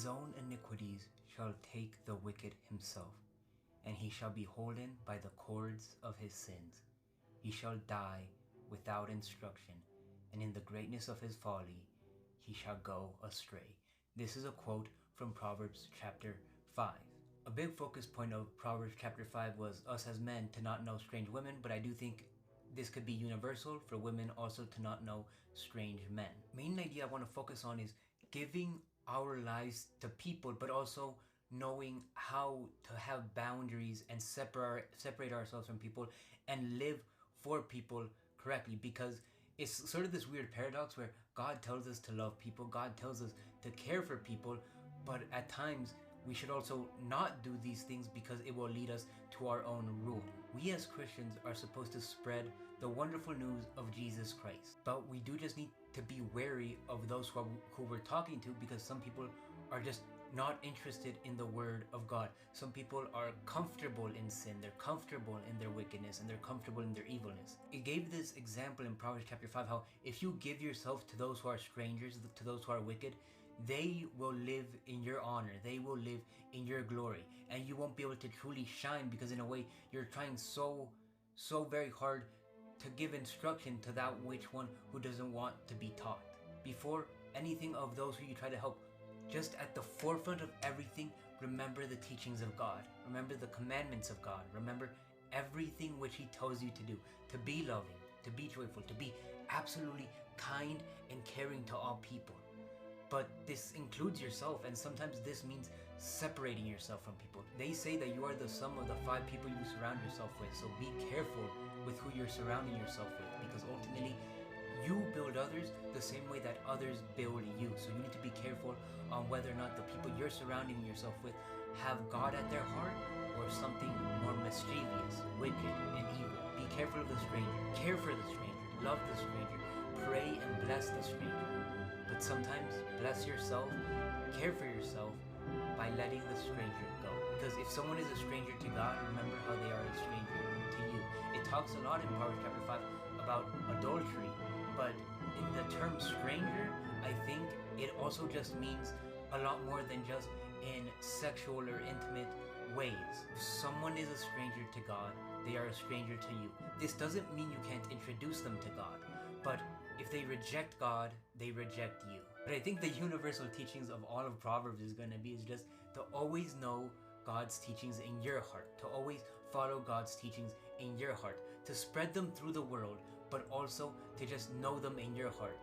His own iniquities shall take the wicked himself, and he shall be holden by the cords of his sins. He shall die without instruction, and in the greatness of his folly he shall go astray. This is a quote from Proverbs chapter 5. A big focus point of Proverbs chapter 5 was us as men to not know strange women, but I do think this could be universal for women also to not know strange men. Main idea I want to focus on is giving our lives to people, but also knowing how to have boundaries and separate ourselves from people and live for people correctly, because it's sort of this weird paradox where God tells us to love people, God tells us to care for people, but at times we should also not do these things because it will lead us to our own ruin. We as Christians are supposed to spread the wonderful news of Jesus Christ, but we do just need to be wary of those who we're talking to, because some people are just not interested in the word of God. Some people are comfortable in sin, they're comfortable in their wickedness, and they're comfortable in their evilness. It gave this example in Proverbs chapter 5 how if you give yourself to those who are strangers, to those who are wicked, they will live in your honor, they will live in your glory, and you won't be able to truly shine, because in a way you're trying so very hard to give instruction to that which one who doesn't want to be taught. Before anything of those who you try to help, just at the forefront of everything, remember the teachings of God, remember the commandments of God, remember everything which he tells you to do, to be loving, to be joyful, to be absolutely kind and caring to all people. But this includes yourself, and sometimes this means separating yourself from people. They say that you are the sum of the 5 people you surround yourself with, so be careful with who you're surrounding yourself with, because ultimately you build others the same way that others build you. So you need to be careful on whether or not the people you're surrounding yourself with have God at their heart or something more mischievous, wicked, and evil. Be careful of the stranger, care for the stranger, love the stranger, pray and bless the stranger. But sometimes bless yourself, care for yourself by letting the stranger go. Because if someone is a stranger to God, remember how they are a stranger to you. It talks a lot in Proverbs chapter 5 about adultery, but in the term stranger, I think it also just means a lot more than just in sexual or intimate ways. If someone is a stranger to God, they are a stranger to you. This doesn't mean you can't introduce them to God, but if they reject God, they reject you. But I think the universal teachings of all of Proverbs is going to be just to always know God's teachings in your heart, to always follow God's teachings in your heart, to spread them through the world, but also to just know them in your heart.